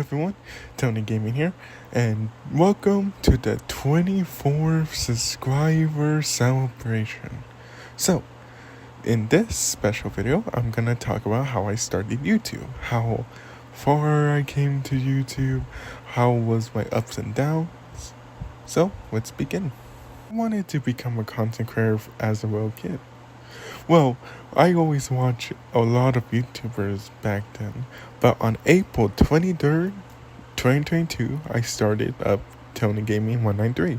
everyone, Tony Gaming here, and welcome to the 24th subscriber celebration. So, in this special video, I'm gonna talk about how I started YouTube, how far I came to YouTube, how was my ups and downs. So, let's begin. I wanted to become a content creator as a little kid. Well, I always watched a lot of YouTubers back then, but on April 23rd, 2022, I started up Tony Gaming 193.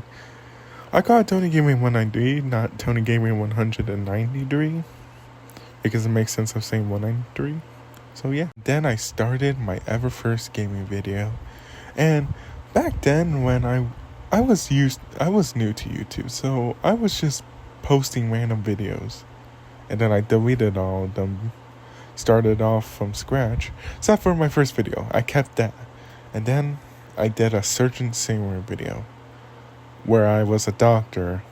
I call it Tony Gaming 193, not Tony Gaming 193, because it makes sense of saying 193. So yeah, then I started my ever first gaming video, and back then when I was new to YouTube, so I was just posting random videos. And then I deleted all of them, started off from scratch, except for my first video. I kept that. And then I did a surgeon singer video where I was a doctor.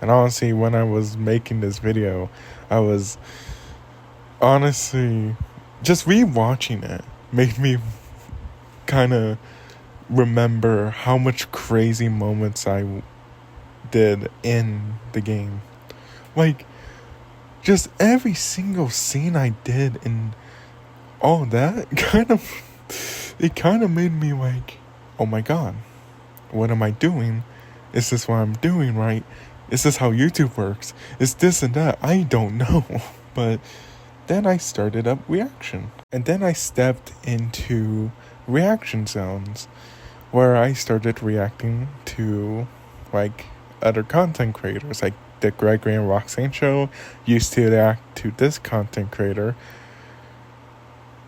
And honestly, when I was making this video, I was honestly, just rewatching it made me kind of remember how much crazy moments I did in the game. Like, just every single scene I did and all that it kind of made me like, oh my god, what am I doing? Is this what I'm doing right? Is this how YouTube works? Is this and that? I don't know. But then I started up reaction. And then I stepped into reaction zones where I started reacting to like other content creators, like the Gregory and Roxanne show. Used to react to this content creator,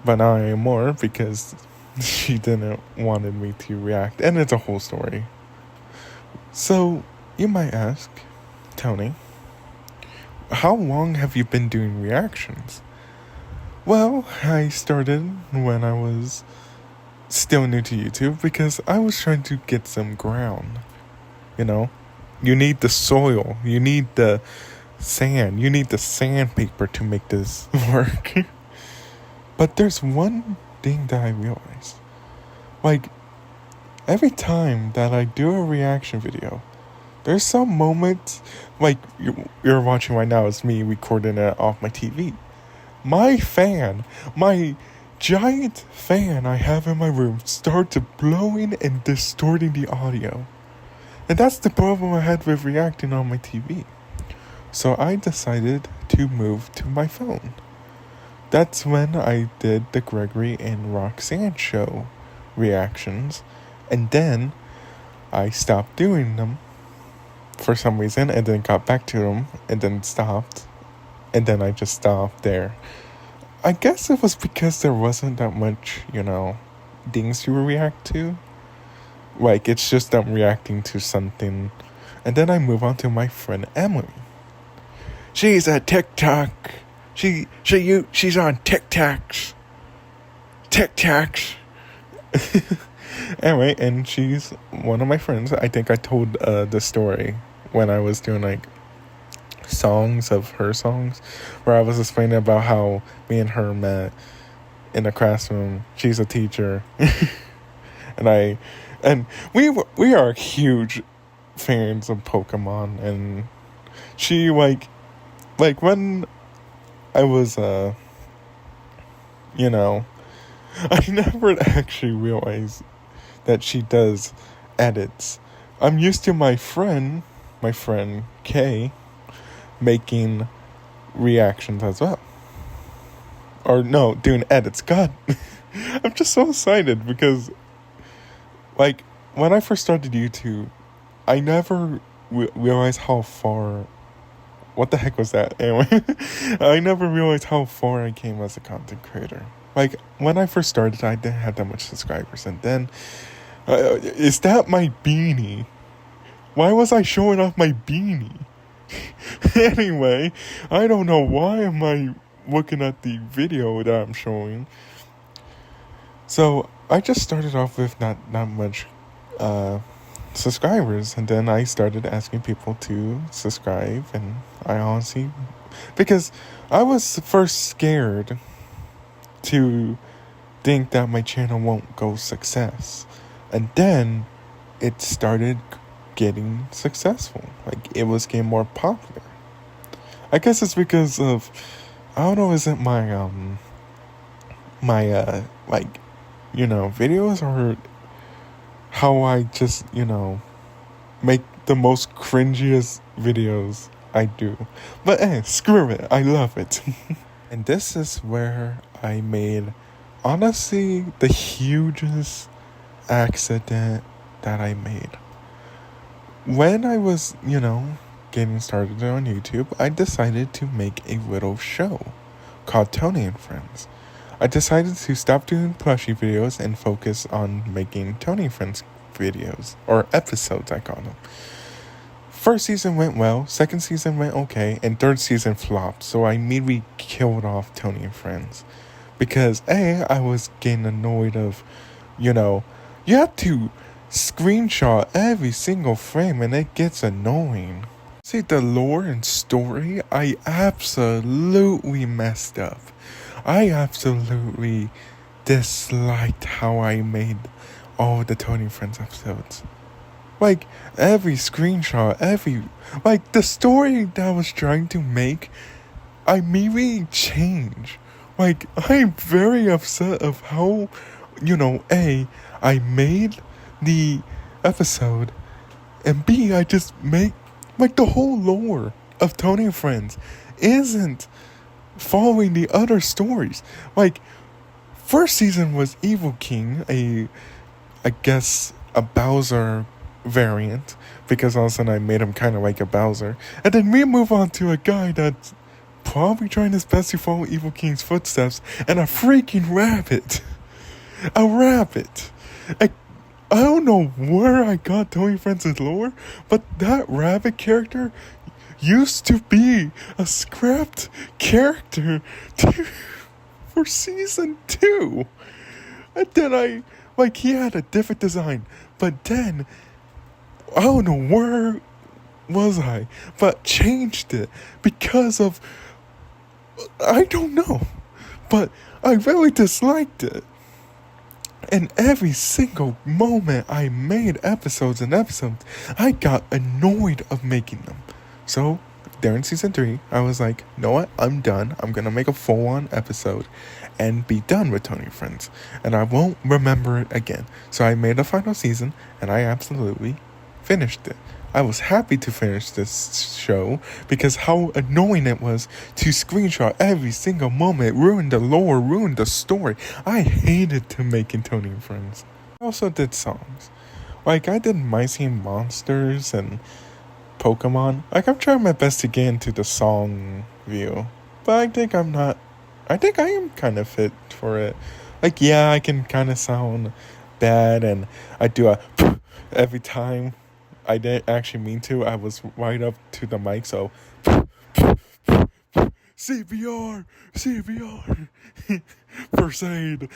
but not anymore because she didn't wanted me to react, and it's a whole story. So you might ask, Tony, how long have you been doing reactions? Well, I started when I was still new to YouTube because I was trying to get some ground, you know. You need the soil. You need the sand. You need the sandpaper to make this work. But there's one thing that I realized. Like, every time that I do a reaction video, there's some moments, like you're watching right now, is me recording it off my TV. My giant fan I have in my room starts blowing and distorting the audio. And that's the problem I had with reacting on my TV. So I decided to move to my phone. That's when I did the Gregory and Roxanne show reactions. And then I stopped doing them for some reason, and then got back to them, and then stopped. And then I just stopped there. I guess it was because there wasn't that much, things to react to. Like, it's just them reacting to something. And then I move on to my friend Emily. She's a TikTok. She's on TikToks. Anyway, and she's one of my friends. I think I told the story when I was doing, like, songs of her songs, where I was explaining about how me and her met in a classroom. She's a teacher. And we are huge fans of Pokemon, and she like when I was I never actually realized that she does edits. I'm used to my friend Kay making reactions as well. Or no, doing edits. God, I'm just so excited because, like, when I first started YouTube, I never realized how far... What the heck was that? Anyway, I never realized how far I came as a content creator. Like, when I first started, I didn't have that much subscribers. And then, is that my beanie? Why was I showing off my beanie? Anyway, I don't know why am I looking at the video that I'm showing. So I just started off with not much subscribers, and then I started asking people to subscribe, and I honestly, because I was first scared to think that my channel won't go success. And then it started getting successful. Like, it was getting more popular. I guess it's because of, I don't know, is it my like, videos, or how I just, make the most cringiest videos I do. But screw it, I love it. And this is where I made, honestly, the hugest accident that I made. When I was, getting started on YouTube, I decided to make a little show called Tony and Friends. I decided to stop doing plushie videos and focus on making Tony and Friends videos, or episodes I call them. First season went well, second season went okay, and third season flopped, so I immediately killed off Tony and Friends. Because I was getting annoyed of, you have to screenshot every single frame, and it gets annoying. See, the lore and story, I absolutely messed up. I absolutely disliked how I made all the Tony Friends episodes. Like, every screenshot, the story that I was trying to make, I immediately changed. Like, I'm very upset of how, I made the episode, and B, I just make, the whole lore of Tony and Friends isn't following the other stories. Like, first season was Evil King, I guess a Bowser variant, because all of a sudden I made him kind of like a Bowser. And then we move on to a guy that's probably trying his best to follow Evil King's footsteps, and a freaking rabbit. A rabbit. I don't know where I got Tony Friends' lore, but that rabbit character used to be a scrapped character for season 2. And then he had a different design. But then, I don't know where was I, but changed it because of, I don't know. But I really disliked it. And every single moment I made episodes, I got annoyed of making them. So, during season 3, I was like, you know what? I'm done. I'm going to make a full-on episode and be done with Tony Friends. And I won't remember it again. So I made a final season, and I absolutely finished it. I was happy to finish this show because how annoying it was to screenshot every single moment, ruin the lore, ruin the story. I hated to making Tony and Friends. I also did songs. Like, I did Mice and Monsters and Pokemon. Like, I'm trying my best to get into the song view. But I think I am kind of fit for it. Like, yeah, I can kind of sound bad, and I do a every time. I didn't actually mean to. I was right up to the mic, so CPR, first aid.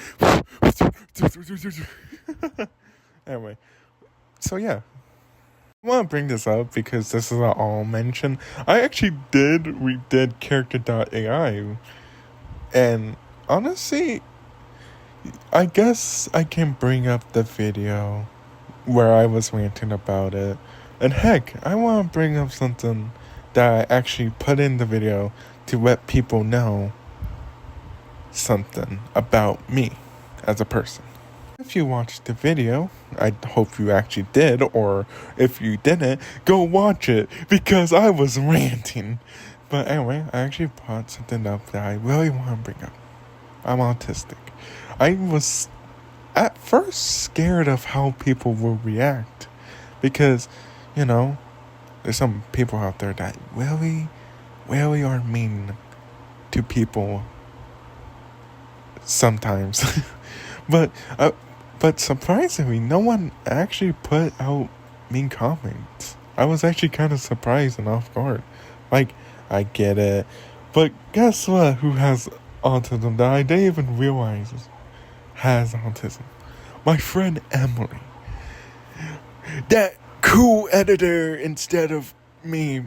Anyway, so yeah, I want to bring this up because this is an all mention. I actually redid character.ai, and honestly, I guess I can bring up the video where I was ranting about it. And heck, I want to bring up something that I actually put in the video to let people know something about me as a person. If you watched the video, I hope you actually did, or if you didn't, go watch it because I was ranting. But anyway, I actually brought something up that I really want to bring up. I'm autistic. I was at first scared of how people will react because, there's some people out there that really are mean to people sometimes. but surprisingly, no one actually put out mean comments. I was actually kind of surprised and off guard. Like, I get it, but guess what? Who has autism that I didn't even realize has autism? My friend Emily. That cool editor instead of me.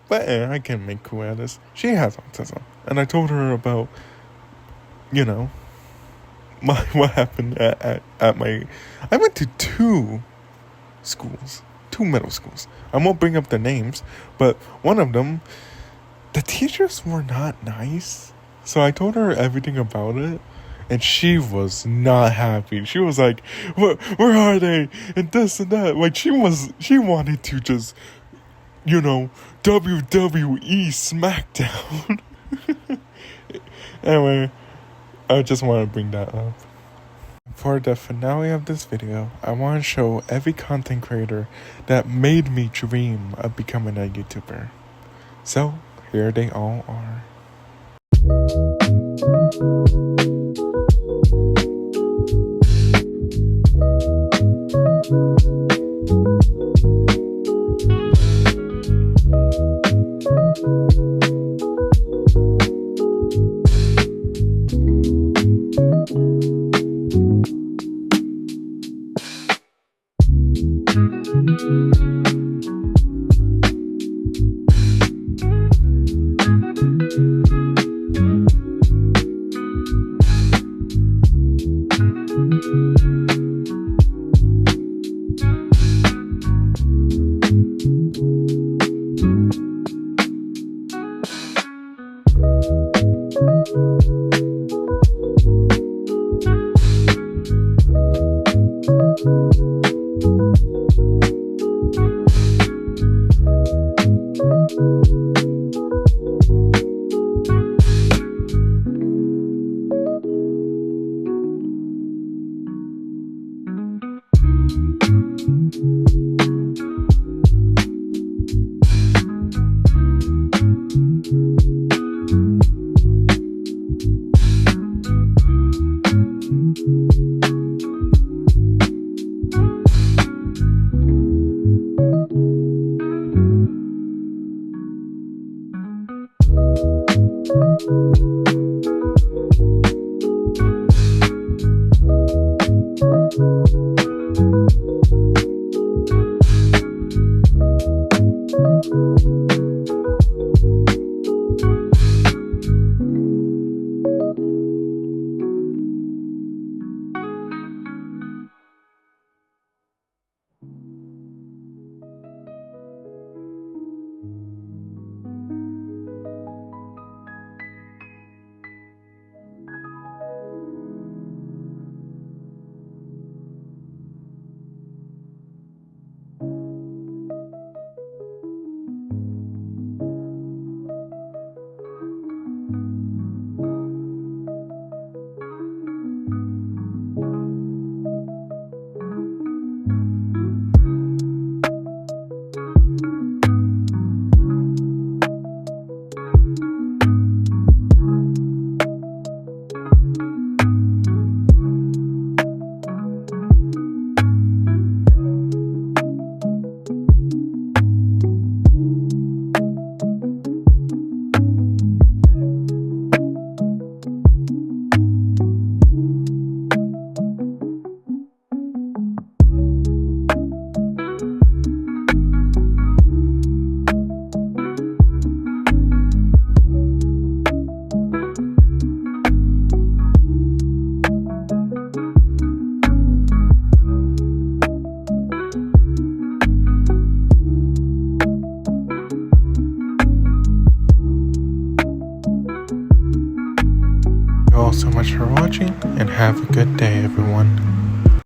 But I can make cool edits. She has autism. And I told her about, what happened at my. I went to two schools, two middle schools. I won't bring up the names, but one of them, the teachers were not nice. So I told her everything about it, and she was not happy. She was like, where are they? And this and that. Like, she wanted to just, WWE SmackDown. Anyway, I just want to bring that up. For the finale of this video, I want to show every content creator that made me dream of becoming a YouTuber. So, here they all are. So much for watching, and have a good day, everyone.